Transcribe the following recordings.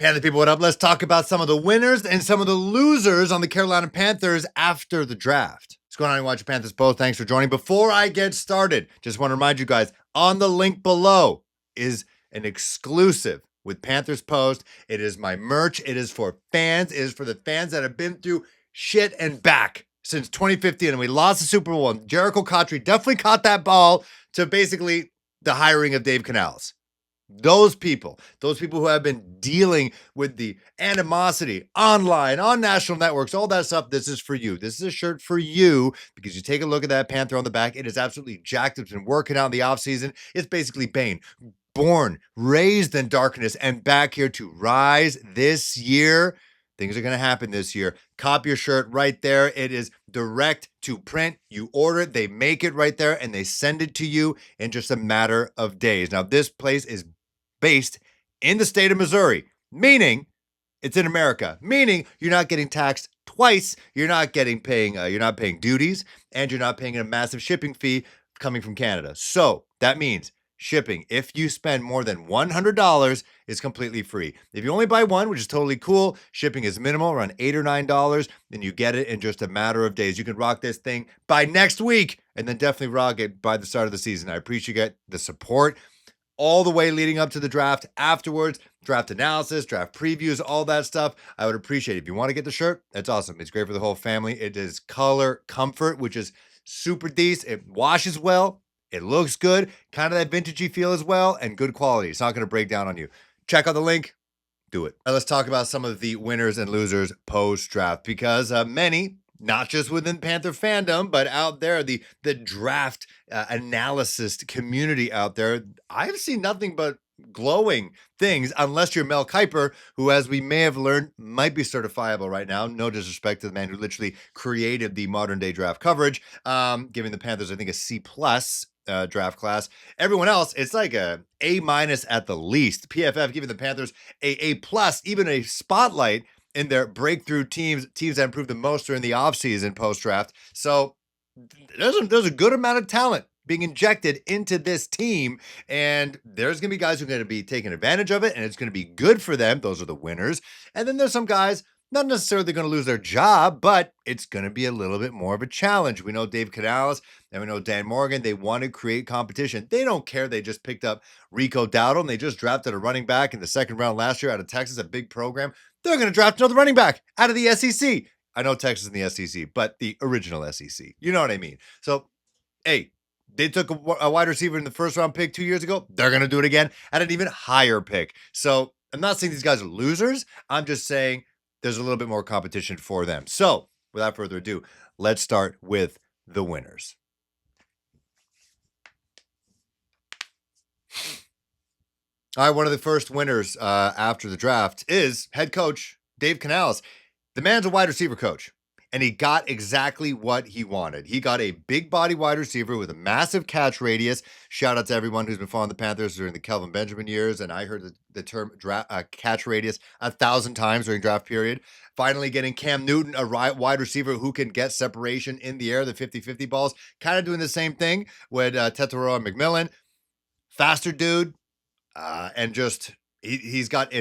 Panther people, what up? Let's talk about some of the winners and some of the losers on the Carolina Panthers after the draft. What's going on? You watch your Panthers both. Thanks for joining. Before I get started, just want to remind you guys, on the link below is an exclusive with Panthers Post. It is my merch. It is for fans. It is for the fans that have been through shit and back since 2015, and we lost the Super Bowl. And Jericho Cotchery definitely caught that ball to basically the hiring of Dave Canales. Those people who have been dealing with the animosity online, on national networks, all that stuff, this is for you. This is a shirt for you because you take a look at that Panther on the back. It is absolutely jacked. It's been working out in the offseason. It's basically Bane, born, raised in darkness, and back here to rise this year. Things are going to happen this year. Cop your shirt right there. It is direct to print. You order it, they make it right there, and they send it to you in just a matter of days. Now, this place is based in the state of Missouri, meaning it's in America, meaning you're not getting taxed twice. You're not paying duties, and you're not paying a massive shipping fee coming from Canada. So that means shipping, if you spend more than $100, is completely free. If you only buy one, which is totally cool, shipping is minimal, around $8 or $9, then you get it in just a matter of days. You can rock this thing by next week, and then definitely rock it by the start of the season. I appreciate the support all the way leading up to the draft, afterwards, draft analysis, draft previews, all that stuff. I would appreciate it. If you want to get the shirt, that's awesome. It's great for the whole family. It is color comfort, which is super decent. It washes well. It looks good. Kind of that vintagey feel as well, and good quality. It's not going to break down on you. Check out the link. Do it. Now let's talk about some of the winners and losers post-draft, because many, not just within Panther fandom, but out there, the draft analysis community out there, I've seen nothing but glowing things, unless you're Mel Kiper, who, as we may have learned, might be certifiable right now. No disrespect to the man who literally created the modern day draft coverage, giving the Panthers, I think, a C+ draft class. Everyone else, it's like a A- at the least. PFF giving the Panthers a plus, even a spotlight in their breakthrough teams that improved the most during the offseason post-draft. So there's a good amount of talent being injected into this team, and there's going to be guys who are going to be taking advantage of it, and it's going to be good for them. Those are the winners. And then there's some guys not necessarily going to lose their job, but it's going to be a little bit more of a challenge. We know Dave Canales and we know Dan Morgan. They want to create competition. They don't care. They just picked up Rico Dowdle, and they just drafted a running back in the second round last year out of Texas, a big program. They're going to draft another running back out of the SEC. I know Texas in the SEC, but the original SEC. You know what I mean? So, hey, they took a wide receiver in the first round pick 2 years ago. They're going to do it again at an even higher pick. So I'm not saying these guys are losers. I'm just saying there's a little bit more competition for them. So without further ado, let's start with the winners. All right, one of the first winners after the draft is head coach Dave Canales. The man's a wide receiver coach, and he got exactly what he wanted. He got a big body wide receiver with a massive catch radius. Shout out to everyone who's been following the Panthers during the Kelvin Benjamin years, and I heard the term catch radius 1,000 times during draft period. Finally getting Cam Newton, a wide receiver who can get separation in the air, the 50-50 balls. Kind of doing the same thing with Tetero and McMillan. Faster dude. And just he's got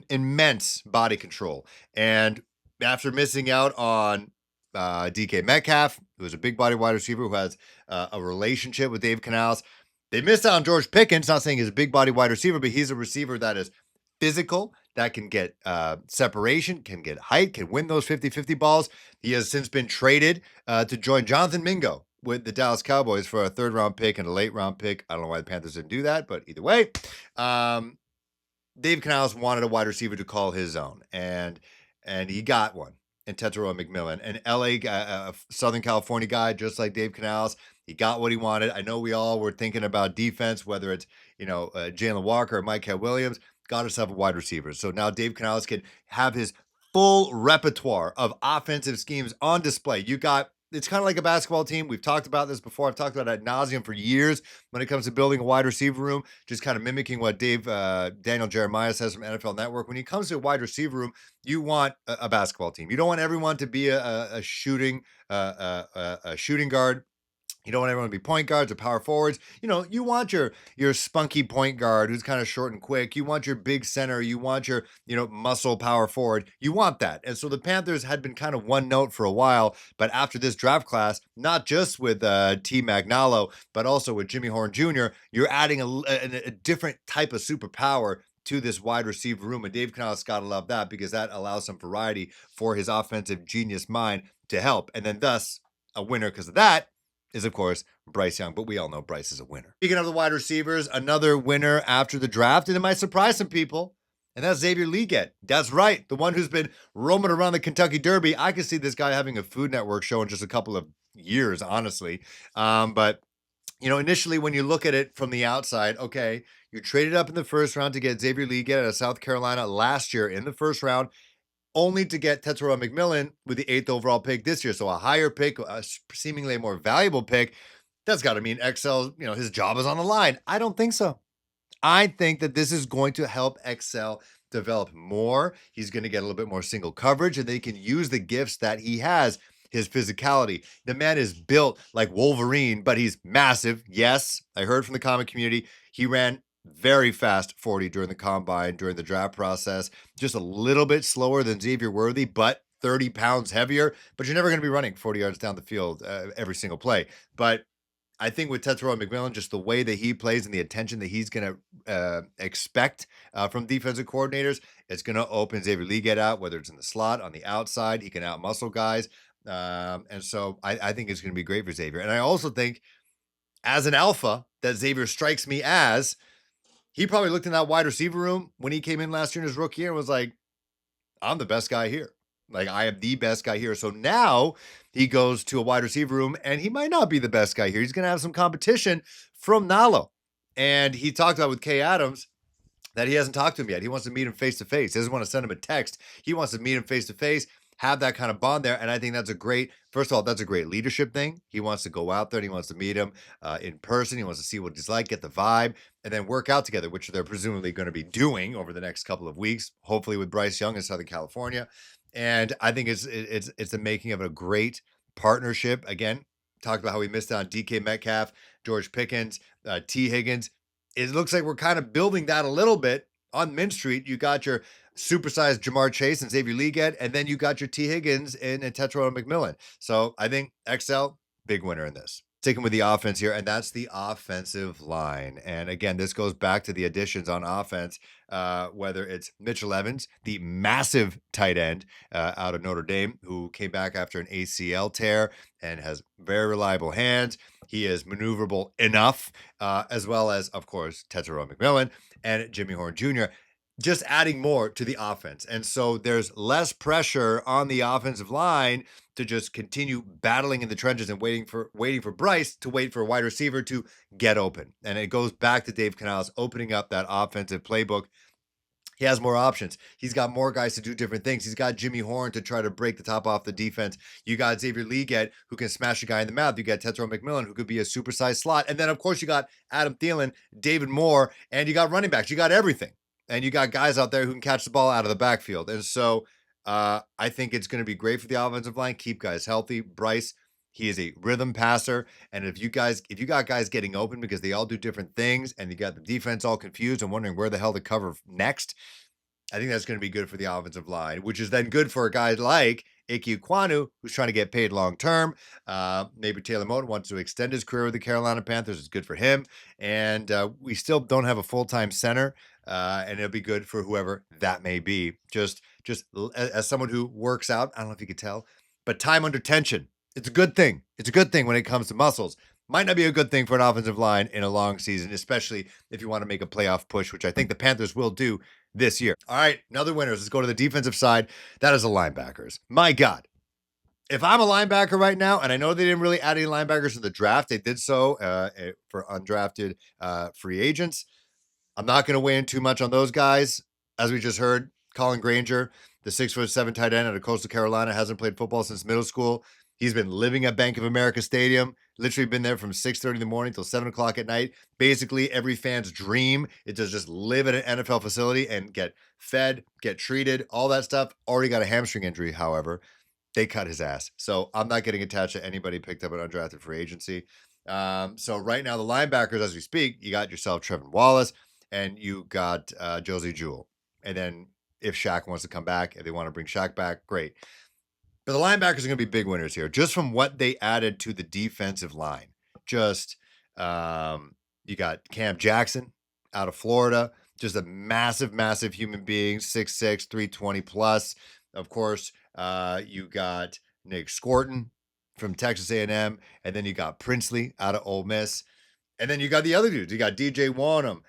immense body control. And after missing out on DK Metcalf, who is a big body wide receiver who has a relationship with Dave Canales, they missed out on George Pickens. Not saying he's a big body wide receiver, but he's a receiver that is physical, that can get separation, can get height, can win those 50-50 balls. He has since been traded to join Jonathan Mingo with the Dallas Cowboys for a third round pick and a late round pick. I don't know why the Panthers didn't do that, but either way, Dave Canales wanted a wide receiver to call his own, and he got one in Tetero McMillan, an LA, Southern California guy, just like Dave Canales. He got what he wanted. I know we all were thinking about defense, whether it's Jalen Walker or Micah Williams. Got himself a wide receiver. So now Dave Canales can have his full repertoire of offensive schemes on display. It's kind of like a basketball team. We've talked about this before. I've talked about it ad nauseum for years when it comes to building a wide receiver room, just kind of mimicking what Daniel Jeremiah says from NFL Network. When it comes to a wide receiver room, you want a basketball team. You don't want everyone to be a shooting guard. You don't want everyone to be point guards or power forwards. You want your spunky point guard who's kind of short and quick. You want your big center. You want your, muscle power forward. You want that. And so the Panthers had been kind of one note for a while, but after this draft class, not just with T. Magnalo, but also with Jimmy Horn Jr., you're adding a different type of superpower to this wide receiver room. And Dave Canales got to love that because that allows some variety for his offensive genius mind to help. And then thus a winner because of that is, of course, Bryce Young, but we all know Bryce is a winner. Speaking of the wide receivers, another winner after the draft, and it might surprise some people, and that's Xavier Legette. That's right, the one who's been roaming around the Kentucky Derby. I could see this guy having a Food Network show in just a couple of years, honestly. But initially when you look at it from the outside, okay, you traded up in the first round to get Xavier Legette out of South Carolina last year in the first round, only to get Tetsuo McMillan with the 8th overall pick this year. So a higher pick, a seemingly more valuable pick. That's got to mean XL, his job is on the line. I don't think so. I think that this is going to help XL develop more. He's going to get a little bit more single coverage, and they can use the gifts that he has. His physicality. The man is built like Wolverine, but he's massive. Yes, I heard from the comic community. He ran very fast 40 during the combine, during the draft process. Just a little bit slower than Xavier Worthy, but 30 pounds heavier. But you're never going to be running 40 yards down the field every single play. But I think with Tetsuo McMillan, just the way that he plays and the attention that he's going to expect from defensive coordinators, it's going to open Xavier Legette out, whether it's in the slot, on the outside. He can out-muscle guys. And so I think it's going to be great for Xavier. And I also think, as an alpha that Xavier strikes me as, he probably looked in that wide receiver room when he came in last year in his rookie year and was like, I'm the best guy here. Like, I am the best guy here. So now he goes to a wide receiver room and he might not be the best guy here. He's going to have some competition from Nalo. And he talked about with Kay Adams that he hasn't talked to him yet. He wants to meet him face to face. He doesn't want to send him a text. He wants to meet him face to face, have that kind of bond there. And I think that's first of all, that's a great leadership thing. He wants to go out there and he wants to meet him in person. He wants to see what he's like, get the vibe, and then work out together, which they're presumably going to be doing over the next couple of weeks, hopefully with Bryce Young in Southern California. And I think it's the making of a great partnership. Again, talked about how we missed out on DK Metcalf, George Pickens, T. Higgins. It looks like we're kind of building that a little bit on Mint Street. You got your supersized Jamar Chase and Xavier Legette, and then you got your T. Higgins and Tetsuo McMillan. So I think XL, big winner in this. Sticking with the offense here, and that's the offensive line. And again, this goes back to the additions on offense, whether it's Mitchell Evans, the massive tight end out of Notre Dame, who came back after an ACL tear and has very reliable hands. He is maneuverable enough, as well as, of course, Tetsuo McMillan and Jimmy Horn Jr., just adding more to the offense. And so there's less pressure on the offensive line to just continue battling in the trenches and waiting for Bryce to wait for a wide receiver to get open. And it goes back to Dave Canales opening up that offensive playbook. He has more options. He's got more guys to do different things. He's got Jimmy Horn to try to break the top off the defense. You got Xavier Legette, who can smash a guy in the mouth. You got Tetsuo McMillan, who could be a supersized slot. And then, of course, you got Adam Thielen, David Moore, and you got running backs. You got everything. And you got guys out there who can catch the ball out of the backfield. And so I think it's going to be great for the offensive line. Keep guys healthy. Bryce, he is a rhythm passer. And if you got guys getting open because they all do different things and you got the defense all confused and wondering where the hell to cover next, I think that's going to be good for the offensive line, which is then good for a guy like Ike Ekwonu, who's trying to get paid long term. Maybe Taylor Moton wants to extend his career with the Carolina Panthers. It's good for him. And we still don't have a full-time center. And it'll be good for whoever that may be. Just as someone who works out, I don't know if you could tell, but time under tension, it's a good thing. It's a good thing when it comes to muscles. Might not be a good thing for an offensive line in a long season, especially if you want to make a playoff push, which I think the Panthers will do this year. All right, another winners. Let's go to the defensive side. That is the linebackers. My God. If I'm a linebacker right now, and I know they didn't really add any linebackers in the draft, they did so for undrafted free agents. I'm not going to weigh in too much on those guys. As we just heard, Colin Granger, the 6'7" tight end out of Coastal Carolina, hasn't played football since middle school. He's been living at Bank of America Stadium, literally been there from 6:30 in the morning till 7 o'clock at night. Basically, every fan's dream is to just live at an NFL facility and get fed, get treated, all that stuff. Already got a hamstring injury, however. They cut his ass. So I'm not getting attached to anybody picked up an undrafted free agency. So right now, the linebackers, as we speak, you got yourself Trevin Wallace and you got Josie Jewell. And then if Shaq wants to come back, if they want to bring Shaq back, great. But the linebackers are going to be big winners here, just from what they added to the defensive line. Just you got Cam Jackson out of Florida, just a massive, massive human being, 6'6", 320 plus. Of course, you got Nick Scorton from Texas A&M, and then you got Princely out of Ole Miss. And then you got the other dudes. You got DJ Wanham.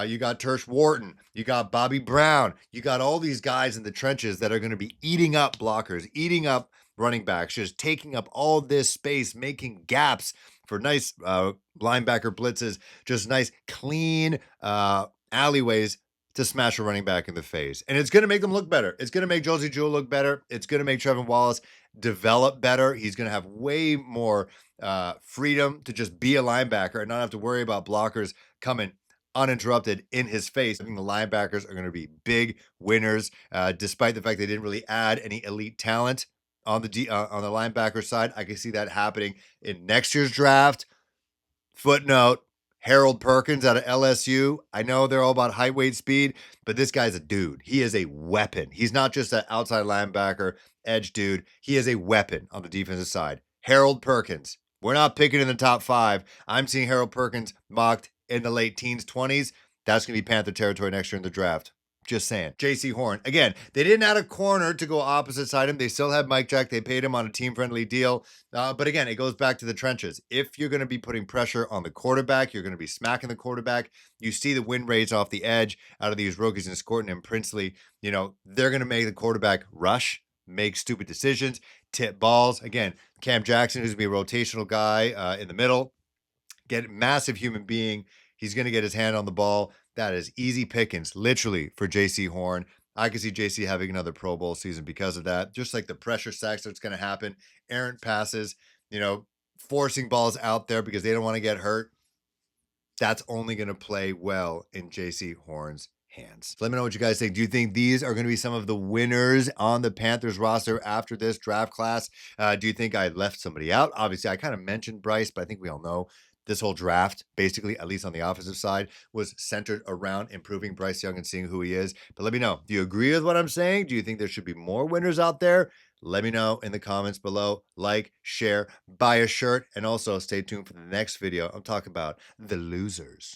You got Tersh Wharton. You got Bobby Brown. You got all these guys in the trenches that are going to be eating up blockers, eating up running backs, just taking up all this space, making gaps for nice linebacker blitzes, just nice, clean alleyways to smash a running back in the face. And it's going to make them look better. It's going to make Josie Jewell look better. It's going to make Trevin Wallace develop better. He's going to have way more freedom to just be a linebacker and not have to worry about blockers coming uninterrupted in his face. I think the linebackers are going to be big winners, despite the fact they didn't really add any elite talent on the linebacker side. I can see that happening in next year's draft. Footnote: Harold Perkins out of LSU. I know they're all about height, weight, speed, but this guy's a dude. He is a weapon. He's not just an outside linebacker, edge dude. He is a weapon on the defensive side. Harold Perkins. We're not picking in the top 5. I'm seeing Harold Perkins mocked in the late teens, 20s. That's going to be Panther territory next year in the draft. Just saying. J.C. Horn. Again, they didn't add a corner to go opposite side him. They still had Mike Jack. They paid him on a team-friendly deal. But again, it goes back to the trenches. If you're going to be putting pressure on the quarterback, you're going to be smacking the quarterback. You see the win rates off the edge out of these rookies in Scorton and Princely. You know, they're going to make the quarterback rush, make stupid decisions, tip balls. Again, Cam Jackson, who's going to be a rotational guy in the middle, get a massive human being. He's going to get his hand on the ball. That is easy pickings, literally, for J.C. Horn. I can see J.C. having another Pro Bowl season because of that. Just like the pressure sacks that's going to happen, errant passes, you know, forcing balls out there because they don't want to get hurt. That's only going to play well in J.C. Horn's hands. Let me know what you guys think. Do you think these are going to be some of the winners on the Panthers roster after this draft class? Do you think I left somebody out? Obviously, I kind of mentioned Bryce, but I think we all know this whole draft, basically, at least on the offensive side, was centered around improving Bryce Young and seeing who he is. But let me know. Do you agree with what I'm saying? Do you think there should be more winners out there? Let me know in the comments below. Like, share, buy a shirt, and also stay tuned for the next video. I'm talking about the losers.